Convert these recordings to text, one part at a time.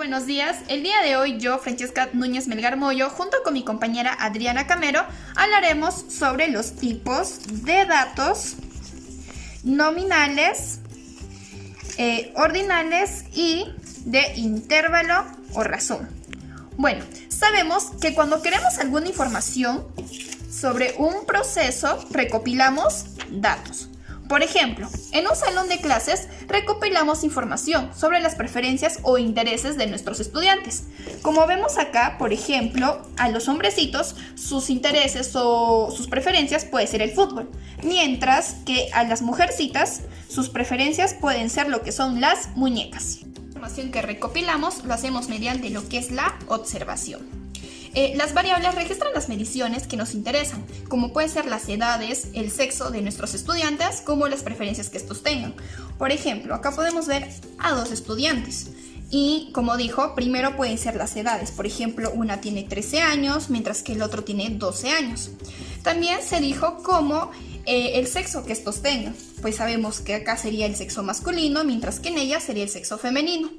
Buenos días. El día de hoy yo, Francesca Núñez Melgar Moyo, junto con mi compañera Adriana Camero, hablaremos sobre los tipos de datos nominales, ordinales y de intervalo o razón. Bueno, sabemos que cuando queremos alguna información sobre un proceso, recopilamos datos. Por ejemplo, en un salón de clases recopilamos información sobre las preferencias o intereses de nuestros estudiantes. Como vemos acá, por ejemplo, a los hombrecitos, sus intereses o sus preferencias puede ser el fútbol, mientras que a las mujercitas, sus preferencias pueden ser lo que son las muñecas. La información que recopilamos lo hacemos mediante lo que es la observación. Las variables registran las mediciones que nos interesan, como pueden ser las edades, el sexo de nuestros estudiantes, como las preferencias que estos tengan. Por ejemplo, acá podemos ver a dos estudiantes y, como dijo, primero pueden ser las edades. Por ejemplo, una tiene 13 años, mientras que el otro tiene 12 años. También se dijo como el sexo que estos tengan, pues sabemos que acá sería el sexo masculino, mientras que en ella sería el sexo femenino.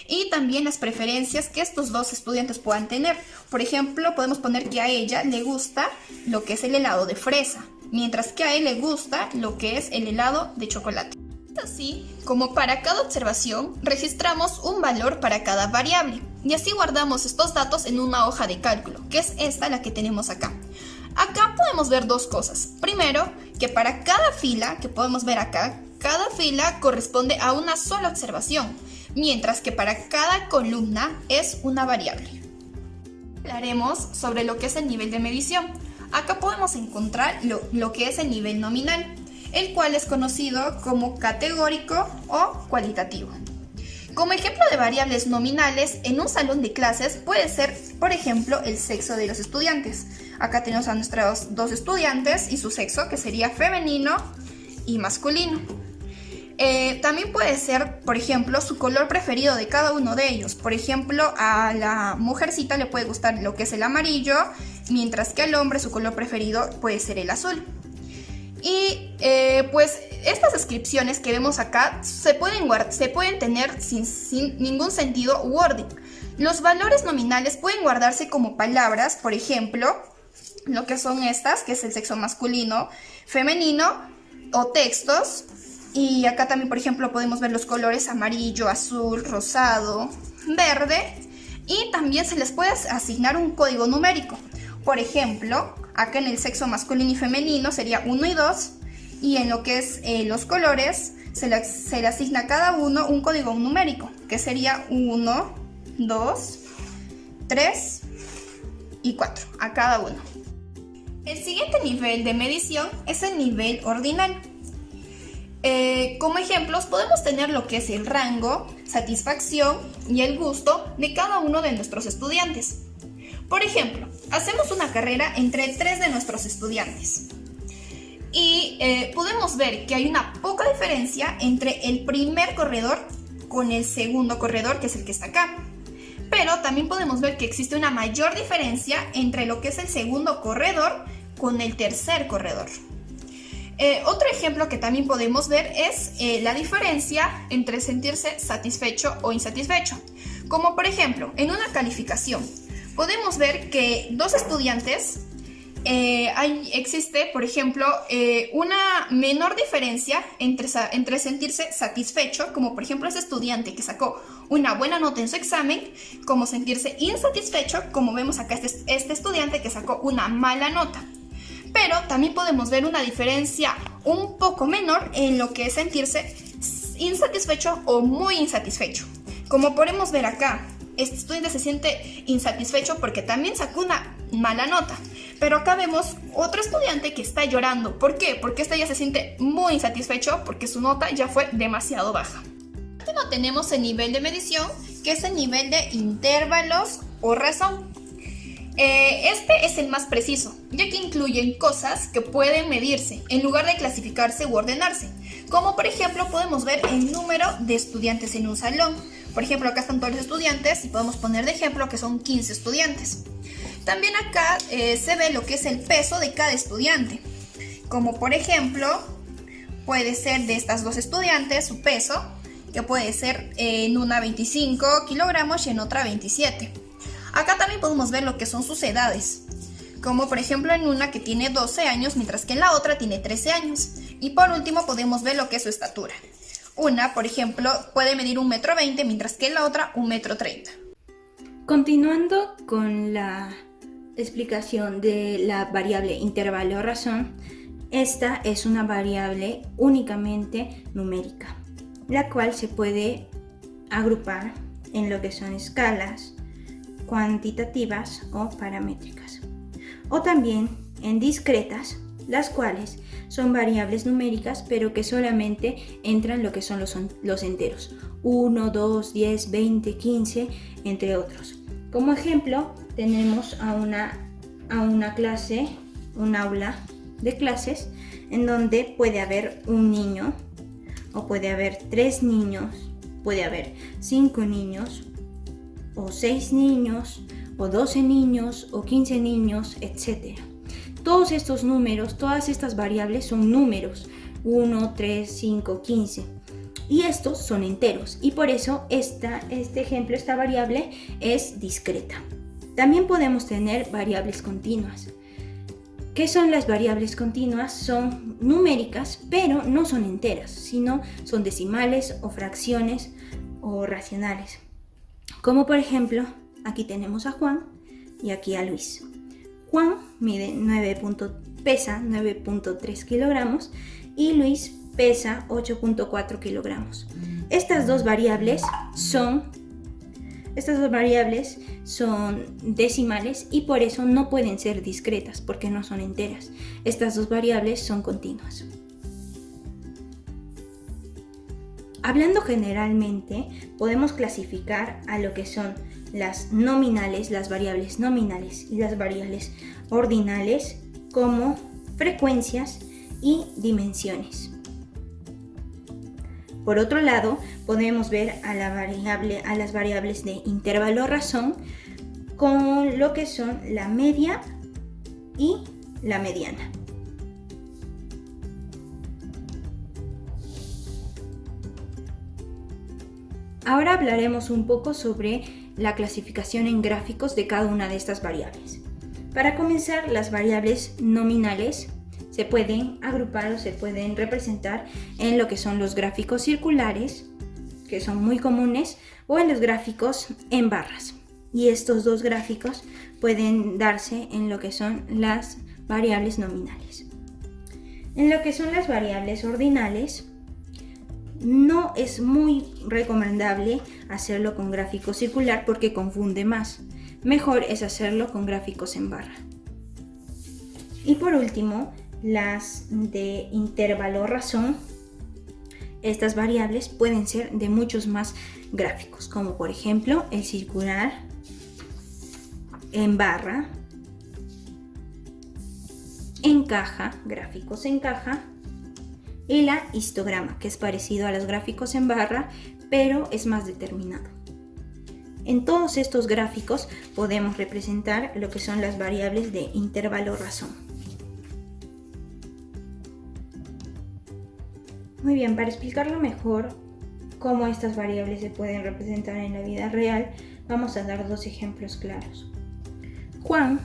Y también las preferencias que estos dos estudiantes puedan tener. Por ejemplo, podemos poner que a ella le gusta lo que es el helado de fresa, mientras que a él le gusta lo que es el helado de chocolate. Así como para cada observación registramos un valor para cada variable y así guardamos estos datos en una hoja de cálculo, que es esta la que tenemos acá. Acá podemos ver dos cosas. Primero, que para cada fila que podemos ver acá, cada fila corresponde a una sola observación, mientras que para cada columna es una variable. Hablaremos sobre lo que es el nivel de medición. Acá podemos encontrar lo que es el nivel nominal, el cual es conocido como categórico o cualitativo. Como ejemplo de variables nominales en un salón de clases puede ser, por ejemplo, el sexo de los estudiantes. Acá tenemos a nuestros dos estudiantes y su sexo, que sería femenino y masculino. También puede ser, por ejemplo, su color preferido de cada uno de ellos. Por ejemplo, a la mujercita le puede gustar lo que es el amarillo, mientras que al hombre su color preferido puede ser el azul. Y pues estas descripciones que vemos acá se pueden tener sin ningún sentido u orden. Los valores nominales pueden guardarse como palabras, por ejemplo, lo que son estas, que es el sexo masculino, femenino, o textos. Y acá también, por ejemplo, podemos ver los colores amarillo, azul, rosado, verde. Y también se les puede asignar un código numérico. Por ejemplo, acá en el sexo masculino y femenino sería 1 y 2. Y en lo que es los colores se le asigna a cada uno un código numérico, que sería 1, 2, 3 y 4 a cada uno. El siguiente nivel de medición es el nivel ordinal. Como ejemplos podemos tener lo que es el rango, satisfacción y el gusto de cada uno de nuestros estudiantes. Por ejemplo, hacemos una carrera entre 3 de nuestros estudiantes y podemos ver que hay una poca diferencia entre el primer corredor con el segundo corredor, que es el que está acá. Pero también podemos ver que existe una mayor diferencia entre lo que es el segundo corredor con el tercer corredor. Otro ejemplo que también podemos ver es la diferencia entre sentirse satisfecho o insatisfecho. Como por ejemplo, en una calificación, podemos ver que dos estudiantes, existe, por ejemplo, una menor diferencia entre sentirse satisfecho, como por ejemplo ese estudiante que sacó una buena nota en su examen, como sentirse insatisfecho, como vemos acá este estudiante que sacó una mala nota. Pero también podemos ver una diferencia un poco menor en lo que es sentirse insatisfecho o muy insatisfecho. Como podemos ver acá, este estudiante se siente insatisfecho porque también sacó una mala nota. Pero acá vemos otro estudiante que está llorando. ¿Por qué? Porque este ya se siente muy insatisfecho porque su nota ya fue demasiado baja. Luego tenemos el nivel de medición, que es el nivel de intervalos o razón. Este es el más preciso, ya que incluyen cosas que pueden medirse en lugar de clasificarse u ordenarse. Como por ejemplo podemos ver el número de estudiantes en un salón. Por ejemplo, acá están todos los estudiantes y podemos poner de ejemplo que son 15 estudiantes. También acá se ve lo que es el peso de cada estudiante. Como por ejemplo, puede ser de estas dos estudiantes su peso que puede ser en una 25 kilogramos y en otra 27. Acá también podemos ver lo que son sus edades, como por ejemplo en una que tiene 12 años, mientras que en la otra tiene 13 años. Y por último podemos ver lo que es su estatura. Una, por ejemplo, puede medir 1,20 m, mientras que la otra 1,30 m. Continuando con la explicación de la variable intervalo razón, esta es una variable únicamente numérica, la cual se puede agrupar en lo que son escalas cuantitativas o paramétricas, o también en discretas, las cuales son variables numéricas pero que solamente entran lo que son los enteros 1, 2, 10, 20, 15, entre otros. Como ejemplo tenemos a una clase, un aula de clases en donde puede haber un niño o puede haber 3 niños, puede haber 5 niños o 6 niños o 12 niños o 15 niños, etc. Todos estos números, todas estas variables son números 1, 3, 5, 15 y estos son enteros y por eso este ejemplo, esta variable es discreta. También podemos tener variables continuas. ¿Qué son las variables continuas? Son numéricas, pero no son enteras, sino son decimales o fracciones o racionales. Como por ejemplo, aquí tenemos a Juan y aquí a Luis. Juan pesa 9.3 kilogramos y Luis pesa 8.4 kilogramos. Estas dos variables son decimales y por eso no pueden ser discretas porque no son enteras. Estas dos variables son continuas. Hablando generalmente, podemos clasificar a lo que son las nominales, las variables nominales y las variables ordinales como frecuencias y dimensiones. Por otro lado, podemos ver a las variables de intervalo razón con lo que son la media y la mediana. Ahora hablaremos un poco sobre la clasificación en gráficos de cada una de estas variables. Para comenzar, las variables nominales se pueden agrupar o se pueden representar en lo que son los gráficos circulares, que son muy comunes, o en los gráficos en barras. Y estos dos gráficos pueden darse en lo que son las variables nominales. En lo que son las variables ordinales, no es muy recomendable hacerlo con gráfico circular porque confunde más. Mejor es hacerlo con gráficos en barra. Y por último, las de intervalo razón. Estas variables pueden ser de muchos más gráficos, como por ejemplo el circular, en barra, en caja, gráficos en caja, y la histograma, que es parecido a los gráficos en barra, pero es más determinado. En todos estos gráficos podemos representar lo que son las variables de intervalo razón. Muy bien, para explicarlo mejor cómo estas variables se pueden representar en la vida real, vamos a dar dos ejemplos claros. Juan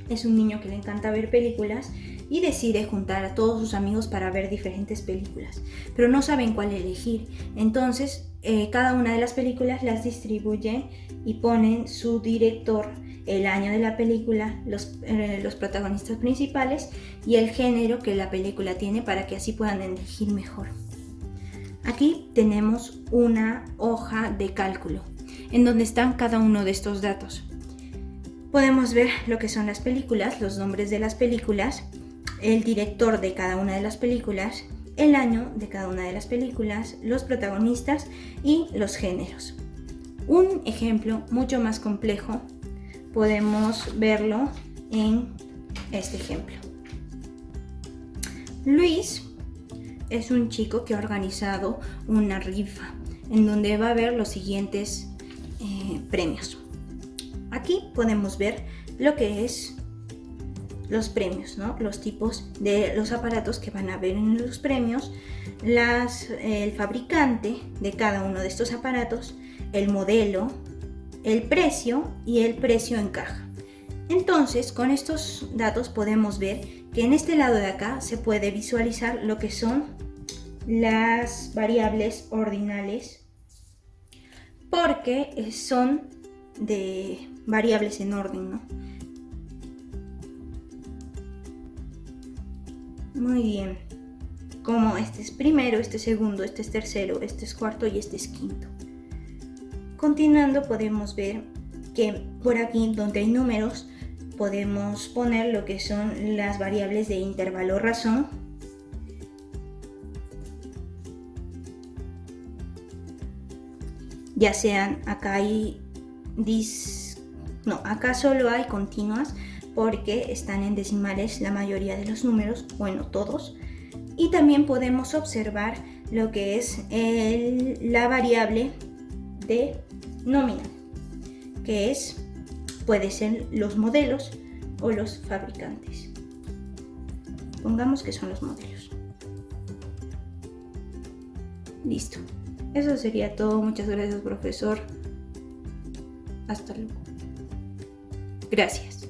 es un niño que le encanta ver películas y decide juntar a todos sus amigos para ver diferentes películas, pero no saben cuál elegir. Entonces, cada una de las películas las distribuyen y ponen su director, el año de la película, los protagonistas principales y el género que la película tiene para que así puedan elegir mejor. Aquí tenemos una hoja de cálculo en donde están cada uno de estos datos. Podemos ver lo que son las películas, los nombres de las películas, el director de cada una de las películas, el año de cada una de las películas, los protagonistas y los géneros. Un ejemplo mucho más complejo podemos verlo en este ejemplo. Luis es un chico que ha organizado una rifa en donde va a haber los siguientes premios. Aquí podemos ver lo que es los premios, ¿no? Los tipos de los aparatos que van a ver en los premios, el fabricante de cada uno de estos aparatos, el modelo, el precio y el precio en caja. Entonces, con estos datos podemos ver que en este lado de acá se puede visualizar lo que son las variables ordinales, porque son de variables en orden, ¿no? Muy bien. Como este es primero, este es segundo, este es tercero, este es cuarto y este es quinto. Continuando podemos ver que por aquí donde hay números podemos poner lo que son las variables de intervalo razón. Ya sean, acá solo hay continuas porque están en decimales la mayoría de los números, bueno, todos. Y también podemos observar lo que es la variable de nominal, que puede ser los modelos o los fabricantes. Pongamos que son los modelos. Listo. Eso sería todo. Muchas gracias, profesor. Hasta luego. Gracias.